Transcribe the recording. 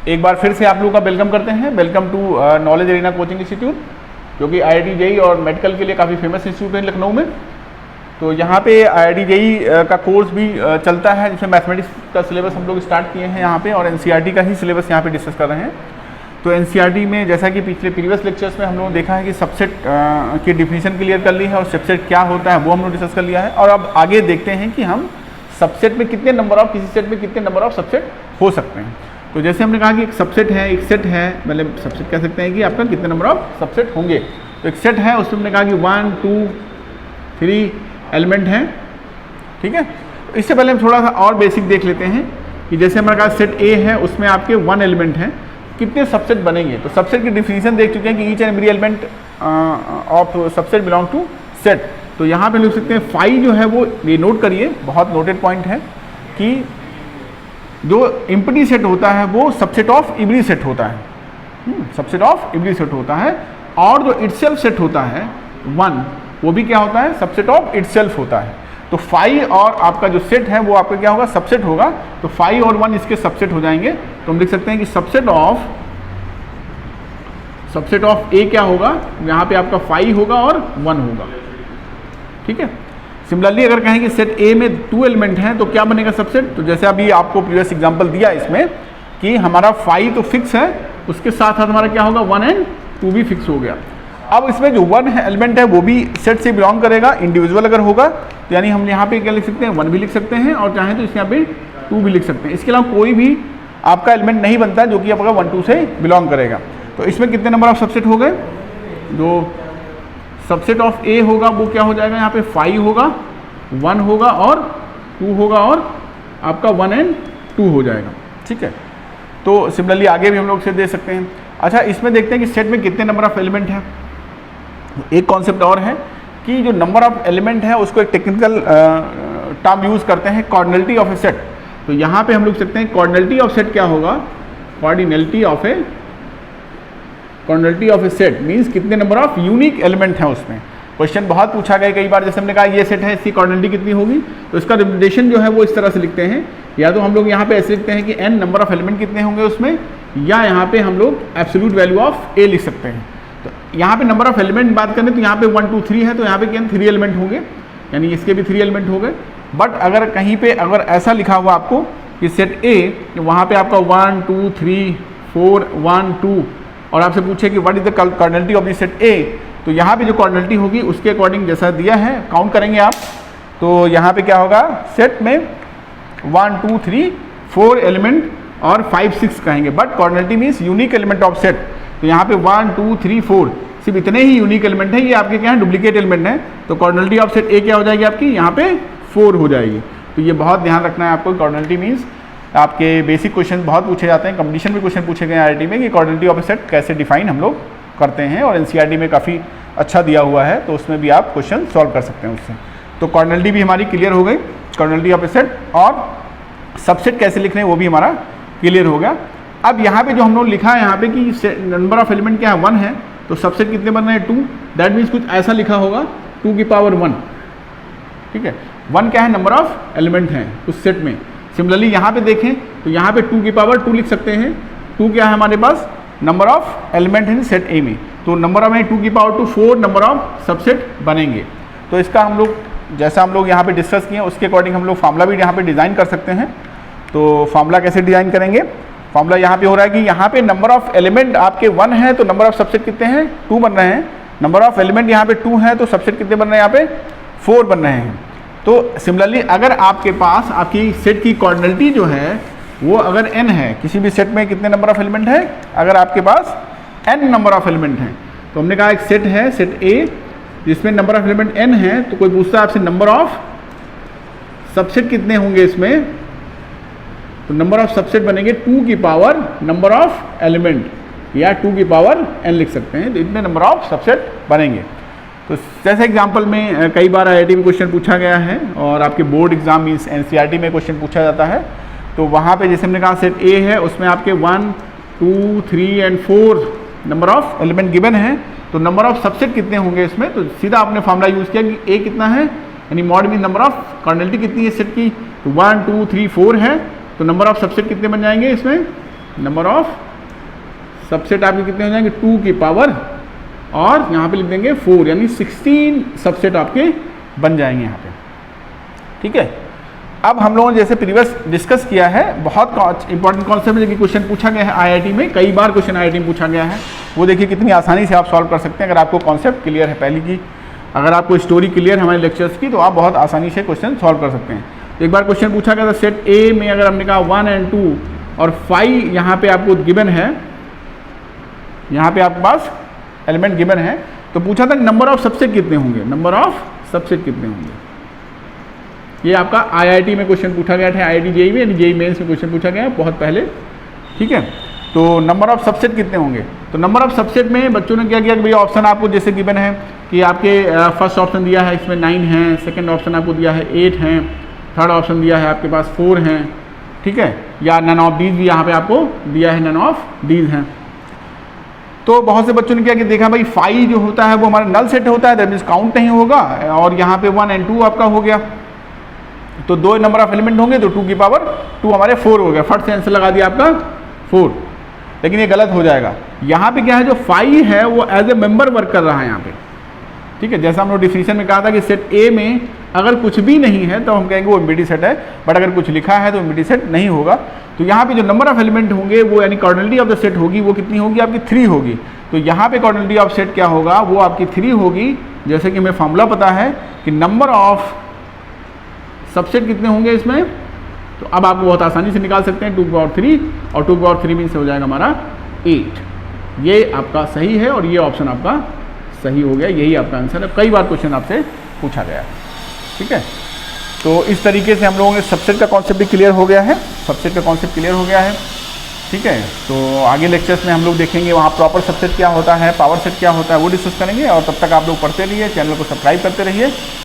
एक बार फिर से आप लोगों का वेलकम करते हैं। Welcome to knowledge arena coaching institute, जो कि IIT JEE और मेडिकल के लिए काफ़ी फेमस इंस्टीट्यूट है लखनऊ में। तो यहाँ पे IIT JEE का कोर्स भी चलता है, जिसमें मैथमेटिक्स का सिलेबस हम लोग स्टार्ट किए हैं यहाँ पे, और NCERT का ही सिलेबस यहाँ पे डिस्कस कर रहे हैं। तो NCERT में जैसा कि पिछले प्रीवियस लेक्चर्स में हम लोगों ने देखा है कि सबसेट की डिफिनीशन क्लियर कर ली है, और सबसेट क्या होता है वो हम लोग डिस्कस कर लिया है। और अब आगे देखते हैं कि हम सबसेट में कितने नंबर ऑफ, किसी सेट में कितने नंबर ऑफ सबसेट हो सकते हैं। तो जैसे हमने कहा कि एक सबसेट है, एक सेट है, मतलब सबसेट कह सकते हैं कि आपका कितने नंबर ऑफ सबसेट होंगे। तो एक सेट है, उसमें हमने कहा कि 1 2 3 एलिमेंट हैं, ठीक है। इससे पहले हम थोड़ा सा और बेसिक देख लेते हैं कि जैसे हमारे पास सेट A है, उसमें आपके 1 एलिमेंट हैं, कितने सबसेट बनेंगे। तो सबसेट की डिफिनीशन देख चुके हैं कि each and every element of subset belong to set. तो यहाँ पे लिख सकते हैं फाई जो है वो, ये नोट करिए, बहुत नोटेड पॉइंट है कि जो एम्प्टी सेट होता है वो सबसेट ऑफ एवरी सेट होता है, सबसेट ऑफ एवरी सेट होता है। और जो इटसेल्फ सेट होता है 1, वो भी क्या होता है, सबसेट ऑफ इटसेल्फ होता है। तो फाई और आपका जो सेट है वो आपका क्या होगा, सबसेट होगा। तो फाई और 1 इसके सबसेट हो जाएंगे। तो हम लिख सकते हैं कि सबसेट ऑफ ए क्या होगा, यहाँ पे आपका फाई होगा और 1 होगा, ठीक है। सिमिलरली अगर कहें कि सेट ए में 2 एलिमेंट हैं तो क्या बनेगा सबसेट। तो जैसे अभी आपको प्रीवियस एग्जांपल दिया इसमें कि हमारा फाई तो फिक्स है, उसके साथ साथ हमारा क्या होगा 1 और 2 भी फिक्स हो गया। अब इसमें जो 1 एलिमेंट है वो भी सेट से बिलोंग करेगा, इंडिविजुअल अगर होगा तो यानी हम यहाँ पे क्या लिख सकते हैं, 1 भी लिख सकते हैं, और चाहें तो इसके यहाँ पे 2 भी लिख सकते हैं। इसके अलावा कोई भी आपका एलिमेंट नहीं बनता जो कि आपका 1 2 से बिलोंग करेगा। तो इसमें कितने नंबर ऑफ सबसेट हो गए, जो सबसेट ऑफ ए होगा वो क्या हो जाएगा, यहाँ पे 5 होगा, 1 होगा और 2 होगा, और आपका 1 और 2 हो जाएगा, ठीक है। तो सिमिलरली आगे भी हम लोग से दे सकते हैं। अच्छा, इसमें देखते हैं कि सेट में कितने नंबर ऑफ एलिमेंट हैं। एक कॉन्सेप्ट और है कि जो नंबर ऑफ एलिमेंट है उसको एक टेक्निकल टर्म यूज करते हैं, कॉर्डिनलिटी ऑफ ए सेट। तो यहाँ पे हम लोग सकते हैं कॉर्डिनलिटी ऑफ सेट क्या होगा, कॉर्डिनलिटी ऑफ ए सेट मीन्स कितने नंबर ऑफ यूनिक एलिमेंट हैं उसमें। क्वेश्चन बहुत पूछा गया कई बार, जैसे हमने कहा ये सेट है, इसकी कॉर्डिनलिटी कितनी होगी। तो इसका रिप्रेजेंटेशन जो है वो इस तरह से लिखते हैं, या तो हम लोग यहाँ पे ऐसे लिखते हैं कि n नंबर ऑफ एलिमेंट कितने होंगे उसमें, या यहाँ पे हम लोग एब्सोल्यूट वैल्यू ऑफ a लिख सकते हैं। तो यहाँ पे नंबर ऑफ एलिमेंट बात करें तो यहाँ पे 1 2 3 है, तो यहाँ पे क्या 3 एलिमेंट होंगे, यानी इसके भी 3 एलिमेंट हो गए। बट अगर कहीं पे अगर ऐसा लिखा हुआ आपको कि सेट A, वहाँ पे आपका 1 2 3 4 1 2, और आपसे पूछे कि what is the cardinality of the set A, तो यहाँ पे जो कॉर्डिनलिटी होगी उसके अकॉर्डिंग जैसा दिया है काउंट करेंगे आप। तो यहाँ पे क्या होगा, सेट में 1 2 3 4 एलिमेंट और 5 6 कहेंगे, but cardinality means unique element of set. तो यहाँ पे 1 2 3 4 सिर्फ इतने ही यूनिक एलिमेंट हैं, ये आपके क्या है, डुप्लीकेट एलिमेंट हैं। तो कॉर्डिनलिटी ऑफ सेट A क्या हो जाएगी आपकी, यहाँ पे 4 हो जाएगी। तो ये बहुत ध्यान रखना है आपको, कॉर्डिनलिटी मीन्स आपके बेसिक क्वेश्चन बहुत पूछे जाते हैं, कंपटीशन में क्वेश्चन पूछे गए IIT में कि कॉर्डिनलिटी ऑफ ए सेट कैसे डिफाइन हम लोग करते हैं, और NCERT में काफ़ी अच्छा दिया हुआ है, तो उसमें भी आप क्वेश्चन सॉल्व कर सकते हैं उससे। तो कॉर्डिनलिटी भी हमारी क्लियर हो गई, कॉर्डिनलिटी ऑफ ए सेट, और सबसेट कैसे लिखने हैं वो भी हमारा क्लियर हो गया। अब यहाँ पे जो हम लोग लिखा है यहाँ पे कि नंबर ऑफ एलिमेंट क्या है, 1 है, तो सबसेट कितने बन रहे हैं 2, दैट मीन्स कुछ ऐसा लिखा होगा 2 की पावर 1, ठीक है। 1 क्या है, नंबर ऑफ एलिमेंट हैं उस सेट में। सिमिलरली यहाँ पे देखें तो यहाँ पे 2 की पावर 2 लिख सकते हैं। 2 क्या है हमारे पास, नंबर ऑफ एलिमेंट है सेट A में, तो नंबर ऑफ 2 की पावर 2 4 नंबर ऑफ सबसेट बनेंगे। तो इसका हम लोग जैसा हम लोग यहाँ पे डिस्कस किए उसके अकॉर्डिंग हम लोग फार्मूला भी यहाँ पे डिज़ाइन कर सकते हैं। तो फार्मूला कैसे डिज़ाइन करेंगे, फार्मूला यहाँ पे हो रहा है कि यहाँ पे नंबर ऑफ एलिमेंट आपके 1 है, तो नंबर ऑफ सबसेट कितने हैं, 2 बन रहे हैं। नंबर ऑफ एलिमेंट यहाँ पे 2 है, तो सबसेट कितने बन रहे हैं, यहाँ पे 4 बन रहे हैं। तो सिमिलरली अगर आपके पास आपकी सेट की कॉर्डिनलिटी जो है वो अगर n है, किसी भी सेट में कितने नंबर ऑफ एलिमेंट है, अगर आपके पास n नंबर ऑफ एलिमेंट हैं, तो हमने कहा एक सेट है सेट A जिसमें नंबर ऑफ एलिमेंट n है, तो कोई पूछता है आपसे नंबर ऑफ सबसेट कितने होंगे इसमें, तो नंबर ऑफ सबसेट बनेंगे 2 की पावर नंबर ऑफ एलिमेंट, या 2 की पावर n लिख सकते हैं। तो इतने नंबर ऑफ सबसेट बनेंगे। तो जैसे एग्जांपल में कई बार IIT में क्वेश्चन पूछा गया है, और आपके बोर्ड एग्जाम मीन्स NCERT में क्वेश्चन पूछा जाता है। तो वहाँ पे जैसे हमने कहा सेट A है, उसमें आपके 1 2 3 और 4 नंबर ऑफ एलिमेंट गिवन है, तो नंबर ऑफ सबसेट कितने होंगे इसमें, तो सीधा आपने फार्मूला यूज़ किया कि A कितना है, यानी मॉड मीन नंबर ऑफ कॉर्डिनलिटी कितनी है सेट की, तो 1 2 3 4 है, तो नंबर ऑफ सबसेट कितने बन जाएंगे इसमें नंबर ऑफ सबसेट आपके कितने हो जाएंगे 2 की पावर, और यहाँ पे लिख देंगे 4, यानी 16 सबसेट आपके बन जाएंगे यहाँ पे। ठीक है, अब हम लोगों ने जैसे प्रीवियस डिस्कस किया है, बहुत इंपॉर्टेंट कॉन्सेप्ट है, जो कि क्वेश्चन पूछा गया है आईआईटी में, कई बार क्वेश्चन आईआईटी में पूछा गया है। वो देखिए कितनी आसानी से आप सॉल्व कर सकते हैं अगर आपको कॉन्सेप्ट क्लियर है पहले की, अगर आपको स्टोरी क्लियर है हमारे लेक्चर्स की, तो आप बहुत आसानी से क्वेश्चन सॉल्व कर सकते हैं। तो एक बार क्वेश्चन पूछा गया था सेट ए में, अगर हमने कहा 1 और 2 और 5 यहाँ पे आपको गिवन है, यहाँ पे आपके पास एलिमेंट गिवन है, तो पूछा था नंबर ऑफ सबसेट कितने होंगे, नंबर ऑफ सबसेट कितने होंगे। ये आपका आईआईटी में क्वेश्चन पूछा गया था, आईआईटी जेईई में, यानी जेईई मेंस में क्वेश्चन पूछा गया है बहुत पहले। ठीक है, तो नंबर ऑफ सबसेट कितने होंगे, तो नंबर ऑफ सबसेट में बच्चों ने क्या किया कि भाई ऑप्शन आपको जैसे गिवन है कि आपके फर्स्ट ऑप्शन दिया है इसमें 9 हैं, सेकंड ऑप्शन आपको दिया है 8 हैं, थर्ड ऑप्शन दिया है आपके पास 4 हैं। ठीक है, या नन ऑफ दीज भी यहाँ पे आपको दिया है, नन ऑफ दीज हैं। तो बहुत से बच्चों ने क्या कि देखा भाई 5 जो होता है वो हमारा नल सेट होता है, दैट मीन्स काउंट नहीं होगा, और यहाँ पे 1 और 2 आपका हो गया, तो 2 नंबर ऑफ एलिमेंट होंगे, तो 2 की पावर 2 हमारे 4 हो गया, फट से आंसर लगा दिया आपका 4। लेकिन ये गलत हो जाएगा, यहाँ पे क्या है जो 5 है वो एज ए मेंबर वर्क कर रहा है यहाँ पे। ठीक है, जैसा हम लोग डिफिनीशन में कहा था कि सेट ए में अगर कुछ भी नहीं है तो हम कहेंगे वो एम्प्टी सेट है, बट अगर कुछ लिखा है तो एम्प्टी सेट नहीं होगा। तो यहाँ पे जो नंबर ऑफ एलिमेंट होंगे वो यानी कार्डिनलिटी ऑफ द सेट होगी, वो कितनी होगी आपकी 3 होगी। तो यहाँ पे कार्डिनलिटी ऑफ सेट क्या होगा, वो आपकी 3 होगी, जैसे कि हमें फॉर्मूला पता है कि नंबर ऑफ सबसेट कितने होंगे इसमें, तो अब आपको बहुत आसानी से निकाल सकते हैं 2 की पावर 3, और 2 की पावर 3 मीन्स हो जाएगा हमारा 8। ये आपका सही है और ये ऑप्शन आपका सही हो गया, यही आपका आंसर है। कई बार क्वेश्चन आपसे पूछा गया है। ठीक है, तो इस तरीके से हम लोगों ने सबसेट का कॉन्सेप्ट भी क्लियर हो गया है, सबसेट का कॉन्सेप्ट क्लियर हो गया है। ठीक है, तो आगे लेक्चर्स में हम लोग देखेंगे वहाँ प्रॉपर सबसेट क्या होता है, पावर सेट क्या होता है, वो डिस्कस करेंगे। और तब तक आप लोग पढ़ते रहिए, चैनल को सब्सक्राइब करते रहिए।